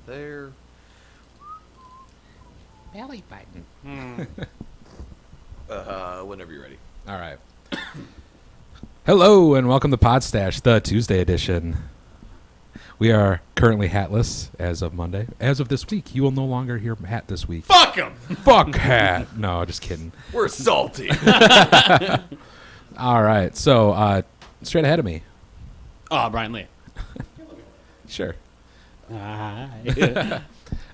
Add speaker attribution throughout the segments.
Speaker 1: there.
Speaker 2: Belly button.
Speaker 1: Whenever you're ready.
Speaker 2: All right. Hello and welcome to Podstache, the Tuesday edition. We are currently hatless as of Monday. As of this week, you will no longer hear hat this week.
Speaker 3: Fuck him.
Speaker 2: Fuck hat. No, just kidding.
Speaker 1: We're salty.
Speaker 2: All right. So, straight ahead of me.
Speaker 3: Oh, Brian Lee.
Speaker 2: Sure.
Speaker 3: Hi.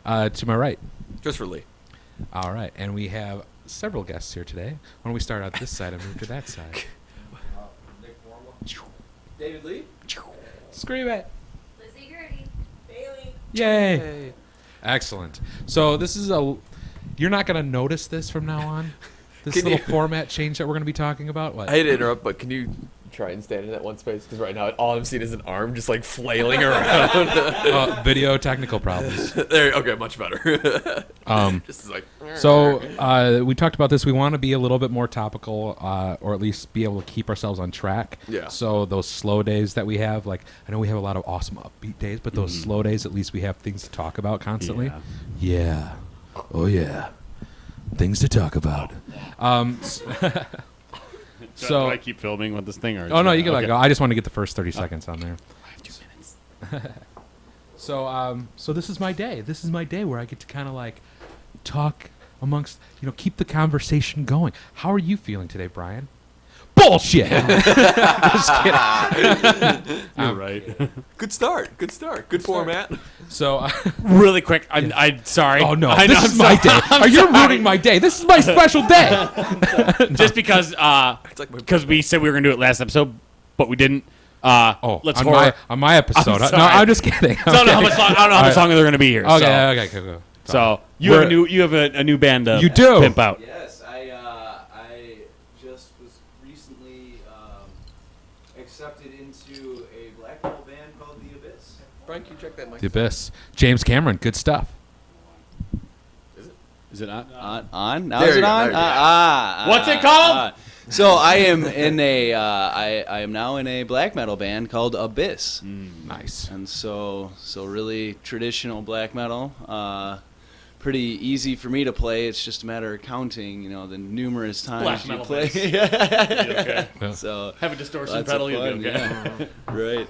Speaker 2: To my right.
Speaker 1: Christopher Lee.
Speaker 2: All right. And we have several guests here today. Why don't we start out this side and move to that side?
Speaker 1: David Lee.
Speaker 2: Scream it.
Speaker 4: Lizzie Gertie. Bailey.
Speaker 2: Yay.
Speaker 1: Hey.
Speaker 2: Excellent. So this is you're not going to notice this from now on? This
Speaker 1: Can
Speaker 2: little
Speaker 1: you-
Speaker 2: format change that we're going to be talking about? What?
Speaker 1: I hate to interrupt, but can you try and stand in that one space? Because right now all I'm seeing is an arm just like flailing around.
Speaker 2: Video technical problems.
Speaker 1: There. Okay, much better. Just like.
Speaker 2: So we talked about this. We want to be a little bit more topical, or at least be able to keep ourselves on track.
Speaker 1: Yeah.
Speaker 2: So those slow days that we have, like I know we have a lot of awesome upbeat days, but those slow days, at least we have things to talk about constantly. Yeah. Oh yeah. Things to talk about.
Speaker 3: So do I keep filming with this thing? Or
Speaker 2: Oh no, you can let
Speaker 3: okay.
Speaker 2: go. I just want to get the first 30 seconds on there.
Speaker 3: I have 2 minutes.
Speaker 2: So this is my day. This is my day where I get to kind of like talk amongst, keep the conversation going. How are you feeling today, Brian? Bullshit. Just kidding.
Speaker 3: You're right.
Speaker 1: Good start. Good start. Good format.
Speaker 2: So,
Speaker 3: Really quick, I'm sorry.
Speaker 2: oh no,
Speaker 3: I know,
Speaker 2: this is
Speaker 3: I'm
Speaker 2: my
Speaker 3: sorry.
Speaker 2: day. Are you ruining my day? This is my special day.
Speaker 3: Just because
Speaker 1: It's like my
Speaker 3: we said we were gonna do it last episode, but we didn't. Let's
Speaker 2: on my episode.
Speaker 3: I'm
Speaker 2: No,
Speaker 3: sorry.
Speaker 2: I'm just kidding.
Speaker 3: I don't know how much long, I don't know how much longer they're gonna be here.
Speaker 2: Okay, go.
Speaker 3: So you have a new band to
Speaker 2: You do.
Speaker 3: pimp out.
Speaker 5: Yes, I just was recently accepted into a black metal band called The Abyss.
Speaker 1: Brian, can you check that mic?
Speaker 2: The Abyss. James Cameron, good stuff.
Speaker 3: Is it not?
Speaker 5: On? Now
Speaker 1: There
Speaker 5: is
Speaker 1: you
Speaker 5: it
Speaker 1: go,
Speaker 5: on?
Speaker 1: there you go.
Speaker 3: What's it called?
Speaker 5: So I am in a I am now in a black metal band called Abyss.
Speaker 2: Nice.
Speaker 5: And so really traditional black metal. Pretty easy for me to play. It's just a matter of counting, the numerous times
Speaker 3: Black
Speaker 5: you
Speaker 3: metal
Speaker 5: play.
Speaker 3: Okay.
Speaker 5: So
Speaker 3: Have a distortion
Speaker 5: lots of
Speaker 3: pedal, you'll be
Speaker 5: fun,
Speaker 3: okay.
Speaker 5: right.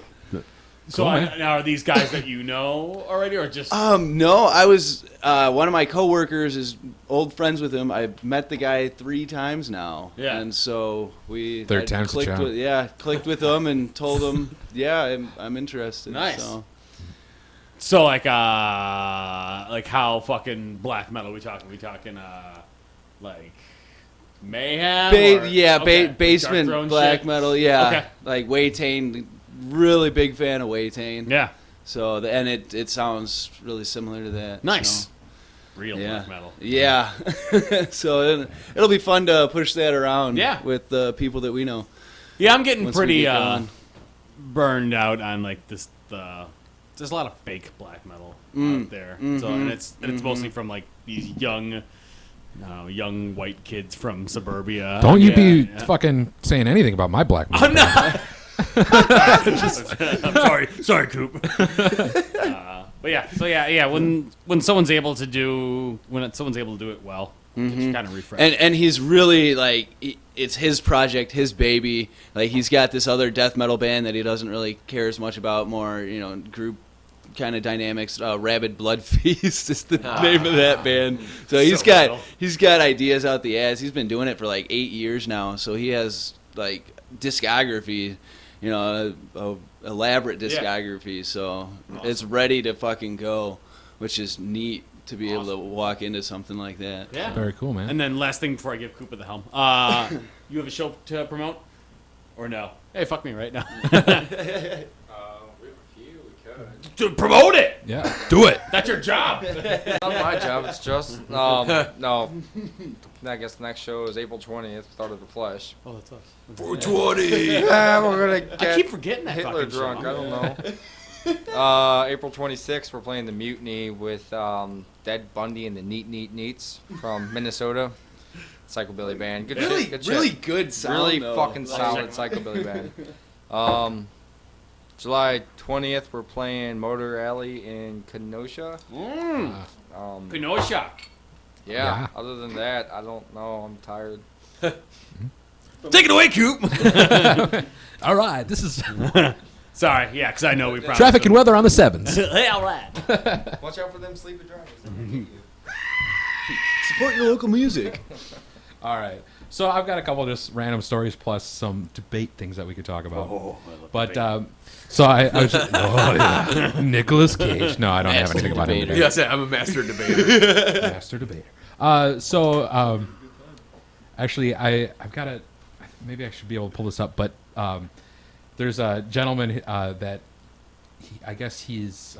Speaker 3: So
Speaker 2: Cool, man.
Speaker 3: now are these guys that you know already, or just?
Speaker 5: No, I was one of my coworkers is old friends with him. I've met the guy 3 times now.
Speaker 3: Yeah.
Speaker 5: And so we
Speaker 2: Third time's the
Speaker 5: clicked
Speaker 2: charm.
Speaker 5: clicked with him and told him, I'm interested.
Speaker 3: Nice.
Speaker 5: So.
Speaker 3: So like how fucking black metal we talking? We talking like mayhem? Okay. Dark
Speaker 5: basement
Speaker 3: Throne
Speaker 5: black
Speaker 3: shit?
Speaker 5: metal. Yeah.
Speaker 3: Okay.
Speaker 5: Like Waytain, really big fan of Waytain.
Speaker 3: Yeah.
Speaker 5: So and it sounds really similar to that.
Speaker 3: Nice.
Speaker 5: So,
Speaker 3: Real
Speaker 5: yeah.
Speaker 3: black metal.
Speaker 5: Yeah. So it'll be fun to push that around.
Speaker 3: Yeah.
Speaker 5: With the people that we know.
Speaker 3: Yeah, I'm getting
Speaker 5: Once we
Speaker 3: pretty
Speaker 5: get going.
Speaker 3: burned out on like this. There's a lot of fake black metal out there. So and it's mostly from like these young white kids from suburbia.
Speaker 2: Don't you
Speaker 3: Yeah,
Speaker 2: be
Speaker 3: yeah.
Speaker 2: fucking saying anything about my black metal.
Speaker 3: I'm not. I'm sorry, Coop. But yeah, so yeah. When someone's able to do it well, it's kind of refreshing.
Speaker 5: And he's really like it's his project, his baby. Like he's got this other death metal band that he doesn't really care as much about. More group kind of dynamics. Rabid Blood Feast is the name of that band. So he's got ideas out the ass. He's been doing it for like 8 years now. So he has like discography, a elaborate discography. So it's ready to fucking go, which is neat. To be able to walk into something like that.
Speaker 3: Yeah.
Speaker 2: Very cool, man.
Speaker 3: And then last thing before I give Cooper the helm, you have a show to promote, or no? Hey, fuck me right now.
Speaker 6: We have a few. We could.
Speaker 3: To promote it.
Speaker 2: Yeah, do it.
Speaker 3: That's your job.
Speaker 6: It's not my job. It's just no. I guess the next show is April 20th. Start of the Flesh.
Speaker 3: Oh, that's us.
Speaker 1: 420.
Speaker 6: Yeah, we're gonna get
Speaker 3: I keep forgetting that
Speaker 6: Hitler
Speaker 3: fucking
Speaker 6: drunk.
Speaker 3: show.
Speaker 6: I don't know. April 26th, we're playing the Mutiny with Dead Bundy and the Neat Neats from Minnesota. Psychobilly band. Good
Speaker 5: Really,
Speaker 6: shit. Good
Speaker 5: really
Speaker 6: shit.
Speaker 5: good sound.
Speaker 6: Really
Speaker 5: though.
Speaker 6: fucking solid psychobilly band. July 20th, we're playing Motor Alley in Kenosha.
Speaker 3: Kenosha.
Speaker 6: Yeah. Other than that, I don't know. I'm tired.
Speaker 5: Take it away, Coop.
Speaker 2: All right, this is
Speaker 3: Sorry, yeah, because I know we probably
Speaker 2: traffic and weather on the 7s.
Speaker 3: Hey, all right.
Speaker 6: Watch out for them sleepy drivers.
Speaker 5: Support your local music.
Speaker 2: All right. So I've got a couple just random stories plus some debate things that we could talk about. But so I was just, Nicolas Cage. No, I don't have anything about him.
Speaker 5: debater.
Speaker 1: Yes, I'm a master debater.
Speaker 2: Master debater. Actually, I've got a. Maybe I should be able to pull this up, but there's a gentleman that I guess his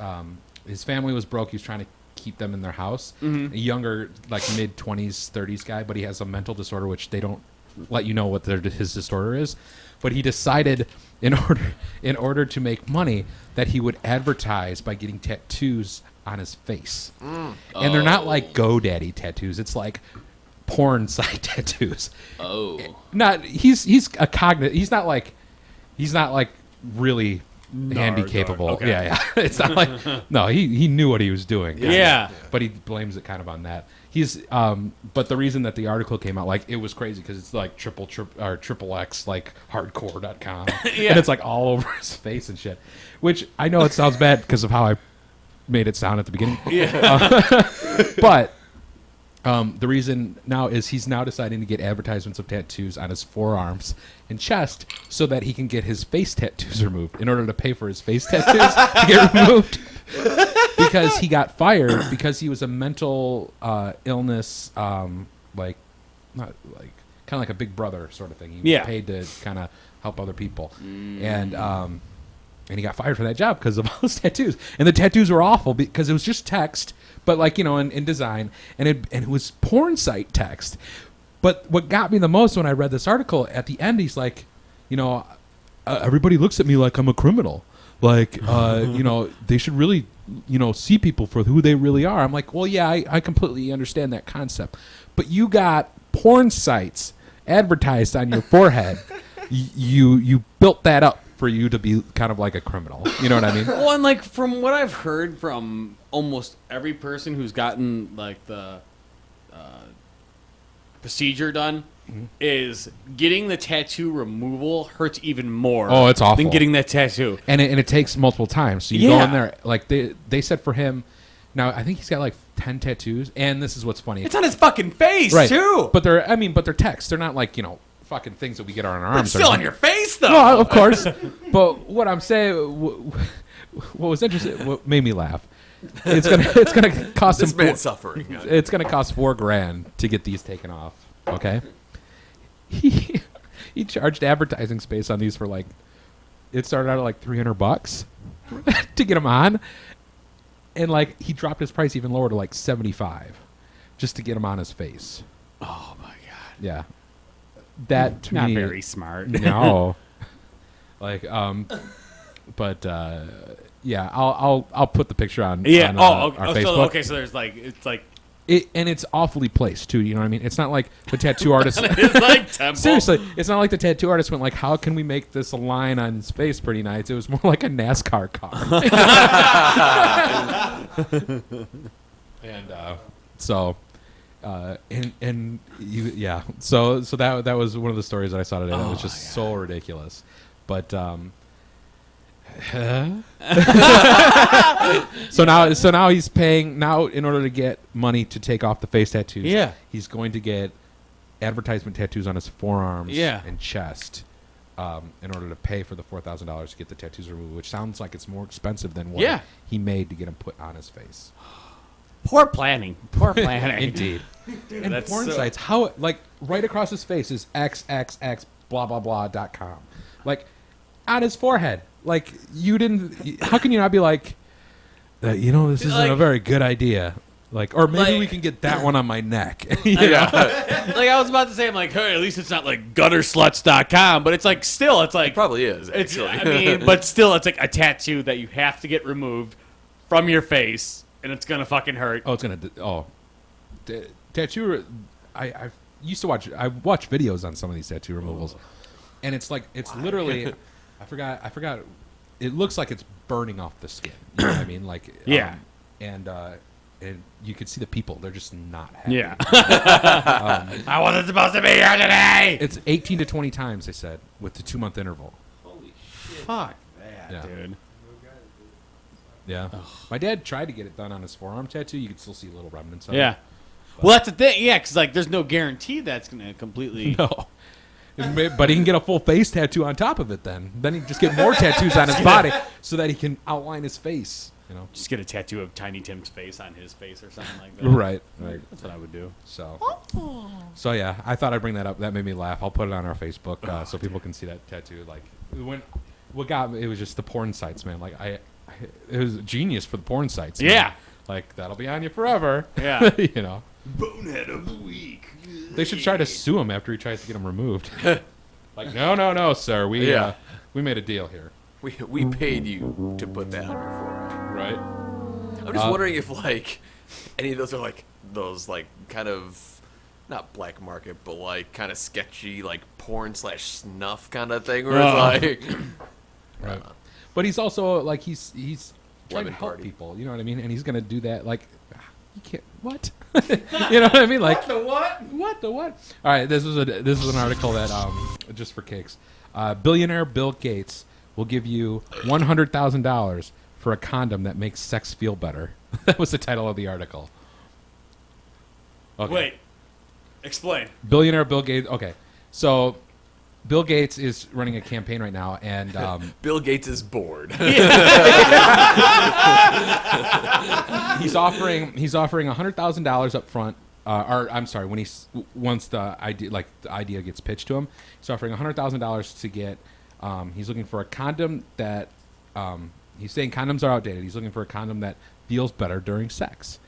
Speaker 2: family was broke. He was trying to keep them in their house. A younger, like mid-20s, 30s guy, but he has a mental disorder, which they don't let you know what his disorder is. But he decided, in order to make money, that he would advertise by getting tattoos on his face. And they're not like GoDaddy tattoos. It's like porn site tattoos.
Speaker 5: Oh.
Speaker 2: He's not like really handy capable.
Speaker 3: Okay.
Speaker 2: Yeah. It's not like no, he knew what he was doing.
Speaker 3: Yeah.
Speaker 2: But he blames it kind of on that. He's but the reason that the article came out, like, it was crazy because it's like triple X like hardcore.com.
Speaker 3: Yeah.
Speaker 2: And it's like all over his face and shit. Which I know it sounds bad because of how I made it sound at the beginning.
Speaker 3: Yeah.
Speaker 2: But the reason now is he's now deciding to get advertisements of tattoos on his forearms and chest so that he can get his face tattoos removed in order to pay for his face tattoos to get removed. Because he got fired because he was a mental illness, like, not like, kind of like a big brother sort of thing. He was paid to kind of help other people. And he got fired for that job because of all those tattoos. And the tattoos were awful because it was just text, but like, you know, in design, and it was porn site text. But what got me the most when I read this article, at the end, he's like, you know, everybody looks at me like I'm a criminal. Like, you know, they should really, you know, see people for who they really are. I'm like, well, yeah, I completely understand that concept. But you got porn sites advertised on your forehead. You built that up for you to be kind of like a criminal. You know what I mean?
Speaker 3: Well, and like from what I've heard from almost every person who's gotten like the procedure done, is getting the tattoo removal hurts even more.
Speaker 2: Oh, it's awful.
Speaker 3: Than getting that tattoo.
Speaker 2: And it takes multiple times. So you go in there, like they said for him. Now I think he's got like 10 tattoos, and this is what's funny.
Speaker 3: It's on his fucking face
Speaker 2: right.
Speaker 3: too.
Speaker 2: But they're text. They're not like, you know, fucking things that we get on our arms.
Speaker 3: It's still on your face though.
Speaker 2: No, of course. But what I'm saying, what was interesting, what made me laugh, it's gonna cost
Speaker 1: This
Speaker 2: him.
Speaker 1: man's suffering.
Speaker 2: It's gonna cost $4,000 to get these taken off. Okay. He charged advertising space on these for like, it started out at like $300 to get them on, and like he dropped his price even lower to like $75 just to get them on his face.
Speaker 3: Oh my god.
Speaker 2: Yeah. That to
Speaker 3: Not
Speaker 2: me,
Speaker 3: very smart.
Speaker 2: No. Like, but yeah, I'll put the picture on.
Speaker 3: Yeah.
Speaker 2: On,
Speaker 3: our
Speaker 2: Facebook.
Speaker 3: So, okay. So there's like it's like
Speaker 2: And it's awfully placed too. You know what I mean? It's not like the tattoo artist.
Speaker 3: it's like temple.
Speaker 2: Seriously, it's not like the tattoo artist went like, "How can we make this a line on his face pretty nice?" It was more like a NASCAR car. And so. And you, yeah. So that was one of the stories that I saw today. That was just so ridiculous. But so now he's paying now in order to get money to take off the face tattoos.
Speaker 3: Yeah.
Speaker 2: He's going to get advertisement tattoos on his forearms
Speaker 3: Yeah.
Speaker 2: and chest. In order to pay for the $4,000 to get the tattoos removed, which sounds like it's more expensive than what he made to get them put on his face.
Speaker 3: Poor planning. Poor planning.
Speaker 2: Indeed.
Speaker 3: Dude,
Speaker 2: And
Speaker 3: that's
Speaker 2: porn
Speaker 3: so-
Speaker 2: sites, how, like, right across his face is XXX blah blah blah.com. Like, on his forehead. Like, you didn't, how can you not be like, you know, this isn't a very good idea. Like, or maybe we can get that one on my neck. You know?
Speaker 3: Like I was about to say, I'm like, hey, at least it's not like guttersluts.com, but it's like still, it's like
Speaker 1: It probably is,
Speaker 3: It's,
Speaker 1: actually.
Speaker 3: I mean, but still, it's like a tattoo that you have to get removed from your face, and it's gonna fucking hurt.
Speaker 2: Oh, it's gonna. Tattoo. I used to watch. I watch videos on some of these tattoo removals, and it's like it's literally. I forgot. it looks like it's burning off the skin. You know what I mean? Like
Speaker 3: Yeah.
Speaker 2: And you can see the people; they're just not happy.
Speaker 3: Yeah. I wasn't supposed to be here today.
Speaker 2: It's 18 to 20 times, they said, with the 2-month interval.
Speaker 3: Fuck that,
Speaker 2: Yeah.
Speaker 3: dude.
Speaker 2: Yeah. My dad tried to get it done on his forearm tattoo. You can still see little remnants of
Speaker 3: Yeah.
Speaker 2: it.
Speaker 3: Well, that's the thing. Yeah, because like, there's no guarantee that's gonna completely.
Speaker 2: No. But he can get a full face tattoo on top of it then. Then he can just get more tattoos on his body so that he can outline his face. You know?
Speaker 3: Just get a tattoo of Tiny Tim's face on his face or something like that.
Speaker 2: Right.
Speaker 3: That's what I would do.
Speaker 2: So yeah, I thought I'd bring that up. That made me laugh. I'll put it on our Facebook so people can see that tattoo. Like, what got me, it was just the porn sites, man. Like it was genius for the porn sites. Man.
Speaker 3: Yeah.
Speaker 2: Like that'll be on you forever.
Speaker 3: Yeah.
Speaker 2: You know.
Speaker 3: Bonehead of the week.
Speaker 2: They should try to sue him after he tries to get them removed. Like, no, sir. We made a deal here.
Speaker 1: We paid you to put that on your forearm.
Speaker 2: Right.
Speaker 1: I'm just wondering if like any of those are like those like kind of not black market but like kind of sketchy like porn / snuff kind of thing where it's like
Speaker 2: Right. But he's also like he's trying to
Speaker 1: Lemon
Speaker 2: help
Speaker 1: party.
Speaker 2: people. You know what I mean? And he's gonna do that. Like, you can't. What? You know what I mean? Like
Speaker 3: The what?
Speaker 2: What the what? All right, this is an article that just for kicks. Billionaire Bill Gates will give you $100,000 for a condom that makes sex feel better. That was the title of the article. Okay.
Speaker 3: Wait. Explain.
Speaker 2: Billionaire Bill Gates. Okay, so Bill Gates is running a campaign right now, and
Speaker 1: Bill Gates is bored.
Speaker 2: he's offering $100,000 up front. Or I'm sorry, once the idea gets pitched to him, he's offering $100,000 to get. He's looking for a condom that. He's saying condoms are outdated. He's looking for a condom that feels better during sex,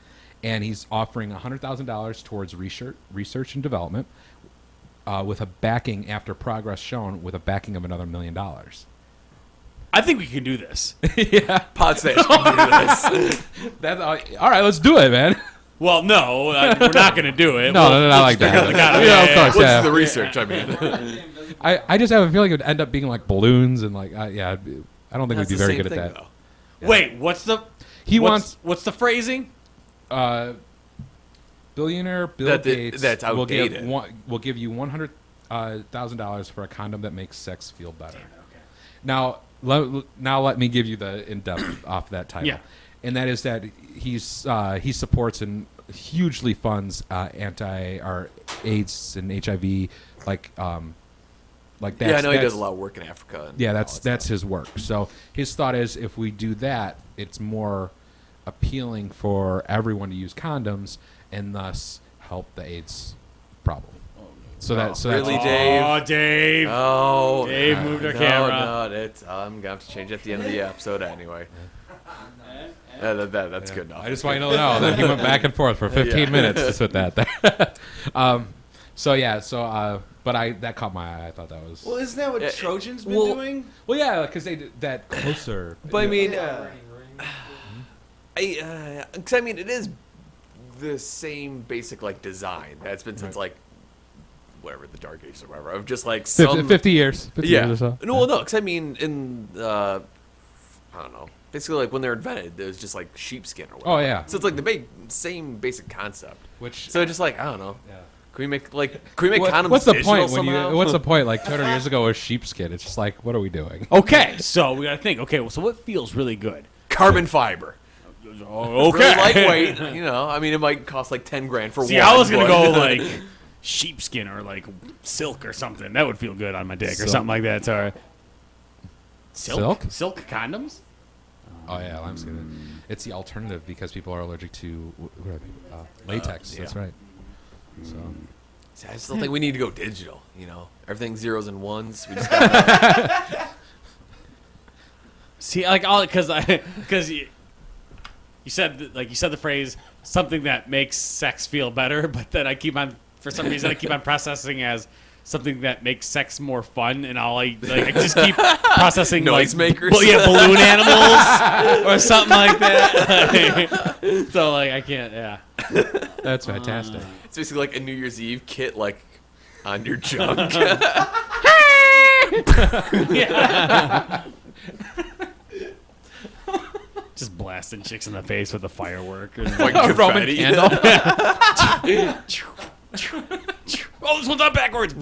Speaker 2: and he's offering $100,000 towards research and development, with a backing after progress shown, with a backing of another $1 million.
Speaker 3: I think we can do this.
Speaker 2: Yeah,
Speaker 1: Podstache can do this.
Speaker 2: that's all right. Let's do it, man.
Speaker 3: Well, no, we're not going to do it.
Speaker 2: No, not like that.
Speaker 3: Yeah,
Speaker 2: Of course,
Speaker 1: What's
Speaker 2: yeah.
Speaker 1: the research? I mean,
Speaker 2: I just have a feeling it would end up being like balloons and like I don't think
Speaker 1: that's
Speaker 2: we'd be
Speaker 1: the
Speaker 2: very
Speaker 1: same
Speaker 2: good
Speaker 1: thing,
Speaker 2: at that.
Speaker 1: though.
Speaker 3: Wait, what's what's the phrasing?
Speaker 2: Billionaire Bill Gates
Speaker 1: that's outdated.
Speaker 2: will give you $100,000 for a condom that makes sex feel better. Now let me give you the in depth off that title.
Speaker 3: Yeah.
Speaker 2: And that is that he supports and hugely funds AIDS and HIV like that.
Speaker 1: Yeah, I know he does a lot of work in Africa. And
Speaker 2: Yeah,
Speaker 1: all
Speaker 2: that's
Speaker 1: that stuff.
Speaker 2: his work. So his thought is, if we do that, it's more appealing for everyone to use condoms and thus help the AIDS problem. So that's
Speaker 1: Really, Dave?
Speaker 3: Oh, Dave.
Speaker 1: Oh,
Speaker 3: Dave moved our camera.
Speaker 1: No, I'm gonna have to change at the end of the episode anyway. That's good enough.
Speaker 2: I just want you to know that he went back and forth for 15 minutes just with that. But that caught my eye. I thought that was
Speaker 5: Well, isn't that what
Speaker 1: Yeah,
Speaker 5: Trojan's been
Speaker 1: well-
Speaker 5: doing?
Speaker 2: well, yeah, because they did that closer.
Speaker 1: But I mean,
Speaker 5: Yeah.
Speaker 1: because I mean, it is the same basic like design that's been since like whatever the Dark Ages or whatever of just like
Speaker 2: 50 years. 50
Speaker 1: yeah.
Speaker 2: years or so.
Speaker 1: No, because I mean, in I don't know. Basically, like when they're invented, it was just like sheepskin or whatever.
Speaker 2: Oh, yeah.
Speaker 1: So it's like the same basic concept.
Speaker 2: Which
Speaker 1: So just like I don't know.
Speaker 2: yeah.
Speaker 1: Can we make condoms
Speaker 2: What's the
Speaker 1: digital
Speaker 2: point
Speaker 1: somehow?
Speaker 2: What's the point? Like 200 years ago was sheepskin. It's just like, what are we doing?
Speaker 3: Okay, so we got to think. Okay, well, so what feels really good?
Speaker 1: Carbon fiber.
Speaker 3: Oh,
Speaker 1: Really lightweight. You know, I mean, it might cost like $10,000 for one.
Speaker 3: See, I was gonna
Speaker 1: but-
Speaker 3: go like sheepskin or like silk or something. That would feel good on my dick or
Speaker 2: Silk.
Speaker 3: something like that. Sorry.
Speaker 2: Silk?
Speaker 3: Silk condoms?
Speaker 2: Oh yeah, lambskin. It's the alternative because people are allergic to what are they? Latex.
Speaker 1: yeah.
Speaker 2: That's right. So
Speaker 1: See, I still think we need to go digital. You know, everything's zeros and ones. We just got
Speaker 3: See, like all because you said the phrase something that makes sex feel better, but then for some reason I keep on processing as something that makes sex more fun, and I just keep processing
Speaker 1: Noisemakers?
Speaker 3: Well, yeah, balloon animals or something like that. So like I can't. Yeah.
Speaker 2: that's fantastic.
Speaker 1: it's basically like a New Year's Eve kit, like on your junk.
Speaker 3: Just blasting chicks in the face with a firework. And
Speaker 1: Like
Speaker 2: A Roman
Speaker 1: confetti.
Speaker 2: candle.
Speaker 3: oh, this one's on backwards.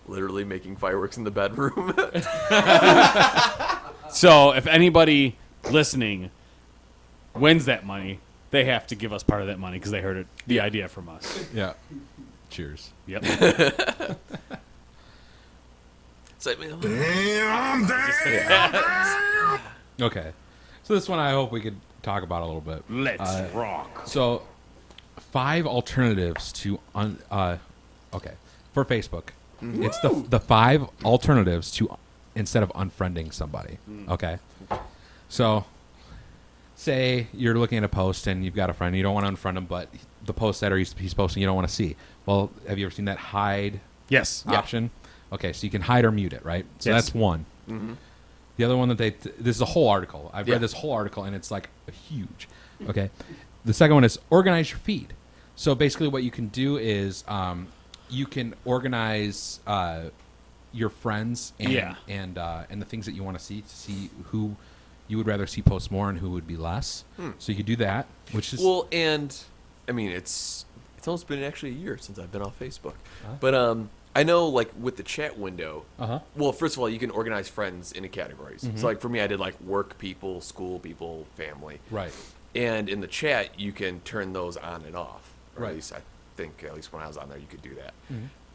Speaker 1: Literally making fireworks in the bedroom.
Speaker 3: So if anybody listening wins that money, they have to give us part of that money because they heard the idea from us.
Speaker 2: Yeah. Cheers.
Speaker 3: Yep.
Speaker 1: So,
Speaker 2: Okay. So this one I hope we could talk about a little bit.
Speaker 3: Let's rock.
Speaker 2: So 5 alternatives to okay. For Facebook. It's the 5 alternatives to instead of unfriending somebody. Okay. So say you're looking at a post and you've got a friend, you don't want to unfriend him, but the post that he's posting you don't want to see. Well, have you ever seen that hide
Speaker 3: Yes.
Speaker 2: option? Okay, so you can hide or mute it, right? So
Speaker 3: Yes.
Speaker 2: that's one. The other one that this is a whole article. I've
Speaker 1: Yeah.
Speaker 2: read this whole article and it's like huge. Okay. The second one is organize your feed. So basically what you can do is you can organize your friends and and the things that you want to see who you would rather see post more and who would be less. So you could do that, which is
Speaker 1: well, and I mean, it's almost been actually a year since I've been off Facebook, but I know like with the chat window. Well, first of all, you can organize friends into categories. So like for me, I did like work people, school people, family.
Speaker 2: right.
Speaker 1: And in the chat, you can turn those on and off. Or
Speaker 2: Right.
Speaker 1: At least I think, at least when I was on there, you could do that.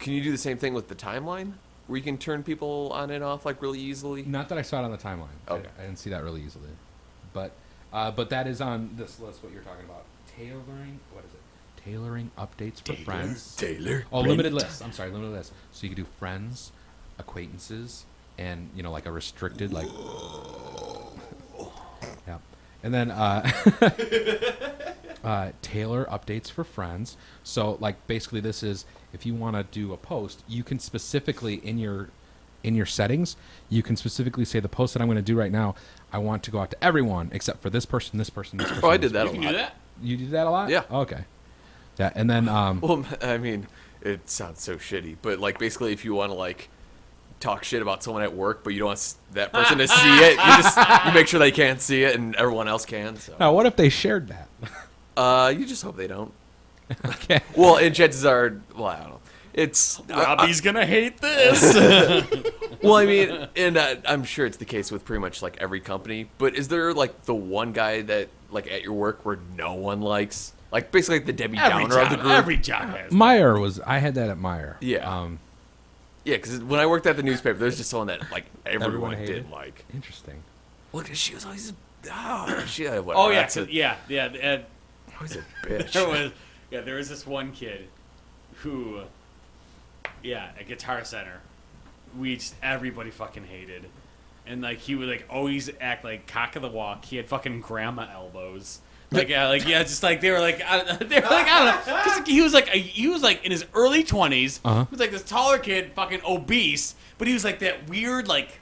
Speaker 1: Can you do the same thing with the timeline, where you can turn people on and off like really easily?
Speaker 2: Not that I saw it on the timeline.
Speaker 1: Okay.
Speaker 2: I didn't see that really easily. But that is on this list. What you're talking about? Tailoring. What is it? Tailoring updates for friends.
Speaker 1: Taylor.
Speaker 2: Oh, limited list. I'm sorry, limited list. So you can do friends, acquaintances, and like a restricted like. Yeah, and then tailor updates for friends. So like basically, this is if you want to do a post, you can specifically in your settings, you can specifically say the post that I'm going to do right now, I want to go out to everyone except for this person, this person, this person.
Speaker 1: Oh, I
Speaker 2: this
Speaker 1: did that
Speaker 2: person.
Speaker 1: a
Speaker 3: You
Speaker 1: lot.
Speaker 3: do that?
Speaker 2: You do that a lot?
Speaker 1: Yeah.
Speaker 2: Okay. Yeah, and then
Speaker 1: Well, I mean, it sounds so shitty, but like basically, if you want to like talk shit about someone at work, but you don't want that person to see it, you make sure they can't see it, and everyone else can. So
Speaker 2: now what if they shared that?
Speaker 1: you just hope they don't.
Speaker 2: Okay.
Speaker 1: Well, and chances are, well, I don't know. It's
Speaker 3: Robbie's gonna hate this.
Speaker 1: well, I mean, and I'm sure it's the case with pretty much like every company. But is there like the one guy that like at your work where no one likes, like basically like the Debbie Downer of the group?
Speaker 3: Every job has.
Speaker 2: Meyer I had that at Meyer.
Speaker 1: Yeah. Yeah, because when I worked at the newspaper, there's just someone that like everyone
Speaker 2: hated.
Speaker 1: did like.
Speaker 2: Interesting.
Speaker 1: Well, 'cause she was always she whatever.
Speaker 3: Oh yeah,
Speaker 1: that's a,
Speaker 3: yeah.
Speaker 1: always a bitch.
Speaker 3: There was this one kid who, at Guitar Center, everybody fucking hated, and like he would like always act like cock of the walk. He had fucking grandma elbows. Just like they were like I don't know, because he was like in his early 20s.
Speaker 2: Uh-huh.
Speaker 3: He was like this taller kid, fucking obese, but he was like that weird like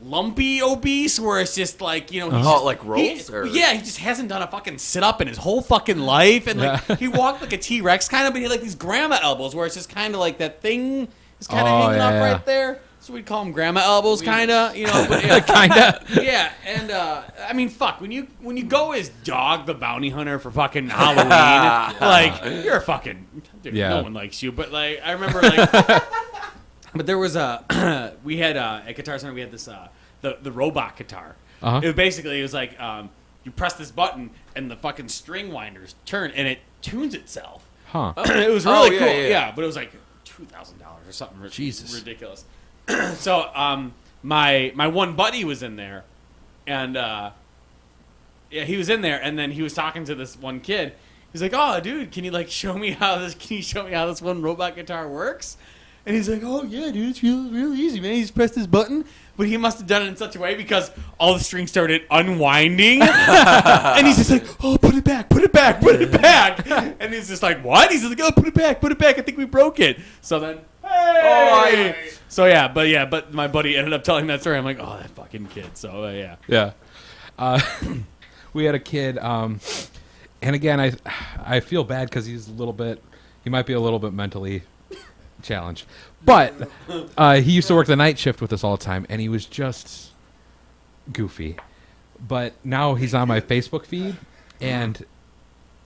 Speaker 3: lumpy obese where it's just like he's
Speaker 1: Oh, like rolls?
Speaker 3: he just hasn't done a fucking sit up in his whole fucking life, and like he walked like a T-Rex kind of, but he had like these grandma elbows where it's just kind of like that thing is kind of hanging up right there. So we'd call them grandma elbows, kind of, but yeah,
Speaker 2: kind of.
Speaker 3: yeah. And I mean, fuck, when you go as Dog the Bounty Hunter for fucking Halloween, like you're a fucking dude, no one likes you. But like I remember like, but there was we had at Guitar Center we had this the robot guitar.
Speaker 2: Uh-huh.
Speaker 3: It was like you press this button and the fucking string winders turn and it tunes itself.
Speaker 2: Huh.
Speaker 3: It was really cool.
Speaker 1: yeah.
Speaker 3: Yeah, but it was like $2,000 or something.
Speaker 2: Jesus.
Speaker 3: Ridiculous. So my one buddy was in there, and he was in there, and then he was talking to this one kid. He's like, "Oh, dude, can you show me how this one robot guitar works?" And he's like, "Oh yeah, dude, it's real easy, man. You just press this button." But he must have done it in such a way because all the strings started unwinding, and he's just like, "Oh, put it back, put it back, put it back." And he's just like, "What?" He's like, "Oh, put it back. I think we broke it." So then, hey! So but my buddy ended up telling that story. I'm like, "Oh, that fucking kid." So yeah.
Speaker 2: Yeah. We had a kid, and again, I feel bad because he might be a little bit mentally challenged. But he used to work the night shift with us all the time, and he was just goofy. But now he's on my Facebook feed, and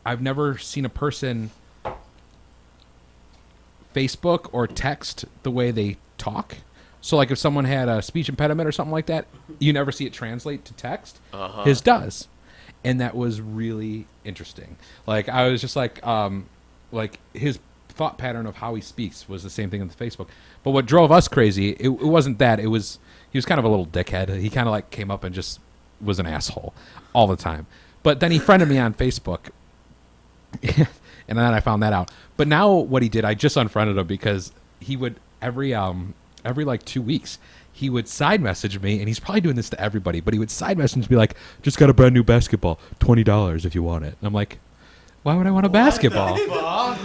Speaker 2: I've never seen a person Facebook or text the way they talk. So, like, if someone had a speech impediment or something like that, you never see it translate to text. His does. And that was really interesting. Like, I was just like his thought pattern of how he speaks was the same thing on the Facebook. But what drove us crazy, it wasn't that. It was, he was kind of a little dickhead. He kind of, like, came up and just was an asshole all the time. But then he friended me on Facebook. And then I found that out. But now what he did, I just unfriended him because he would every like 2 weeks he would side message me, and he's probably doing this to everybody, but he would side message me like, just got a brand new basketball, $20 if you want it. And I'm like, why would I want a basketball?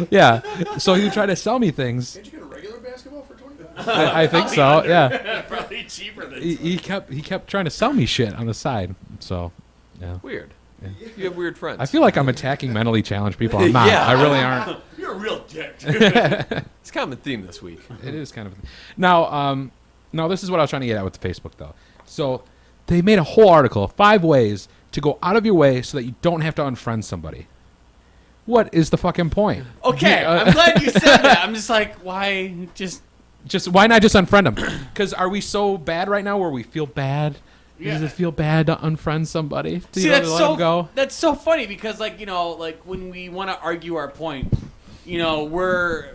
Speaker 2: Yeah. So he would try to sell me things.
Speaker 7: Can't you get a regular basketball for $20?
Speaker 2: I think so. Yeah.
Speaker 3: Probably cheaper than
Speaker 2: He kept trying to sell me shit on the side. So yeah.
Speaker 1: Weird. You have weird friends.
Speaker 2: I feel like I'm attacking mentally challenged people. I'm not.
Speaker 1: Yeah.
Speaker 2: I really aren't.
Speaker 3: You're a real dick.
Speaker 1: It's a common theme this week.
Speaker 2: It is kind of. Now, this is what I was trying to get at with the Facebook, though. So they made a whole article, 5 ways to go out of your way so that you don't have to unfriend somebody. What is the fucking point?
Speaker 3: Okay, I'm glad you said that. I'm just like, why just
Speaker 2: why not just unfriend them? Because are we so bad right now where we feel bad?
Speaker 3: Yeah.
Speaker 2: Does it feel bad to unfriend somebody? Do
Speaker 3: See,
Speaker 2: you
Speaker 3: that's
Speaker 2: let
Speaker 3: so
Speaker 2: them go?
Speaker 3: that's so funny because, like, you know, like when we want to argue our point, you know, we're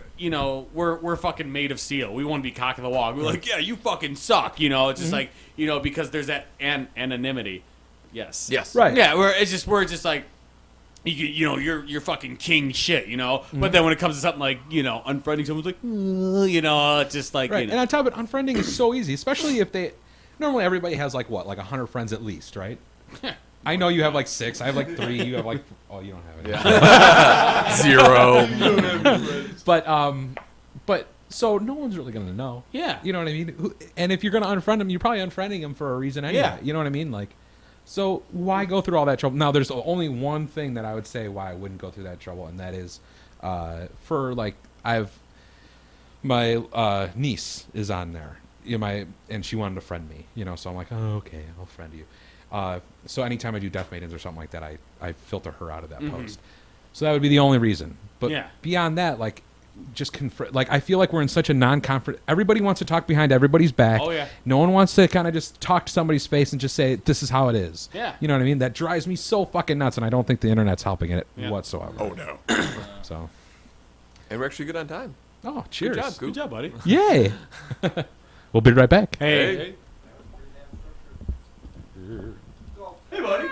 Speaker 3: fucking made of steel. We want to be cock of the walk. We're like, yeah, you fucking suck. You know, it's just like, you know, because there's that anonymity. Yes.
Speaker 1: Yes.
Speaker 2: Right.
Speaker 3: Yeah. We're just like, you know, you're fucking king shit. You know. But then when it comes to something like, you know, unfriending someone's like, you know, it's just like,
Speaker 2: Right.
Speaker 3: you know.
Speaker 2: And on top of it, unfriending is so easy, especially if they. Normally, everybody has like 100 friends at least, right? I know you have like 6. I have like 3. You have like, oh, you don't have any.
Speaker 1: 0.
Speaker 2: But so no one's really gonna know.
Speaker 3: Yeah.
Speaker 2: You know what I mean? And if you're gonna unfriend them, you're probably unfriending them for a reason anyway.
Speaker 3: Yeah.
Speaker 2: You know what I mean? Like, so why go through all that trouble? Now, there's only one thing that I would say why I wouldn't go through that trouble, and that is, for like my niece is on there. And she wanted to friend me, you know, so I'm like, oh, okay, I'll friend you. So anytime I do Death Maidens or something like that, I filter her out of that post. So that would be the only reason. But beyond that, like, just like, I feel like we're in such a non-confront. Everybody wants to talk behind everybody's back.
Speaker 3: Oh, yeah.
Speaker 2: No one wants to kind of just talk to somebody's face and just say, this is how it is.
Speaker 3: Yeah.
Speaker 2: You know what I mean? That drives me so fucking nuts, and I don't think the internet's helping it whatsoever.
Speaker 1: Oh, no.
Speaker 2: So.
Speaker 1: And we're actually good on time.
Speaker 2: Oh, cheers.
Speaker 1: Good job, Goop.
Speaker 3: Good job, buddy.
Speaker 2: Yay. We'll be right back.
Speaker 3: Hey. Hey, buddy.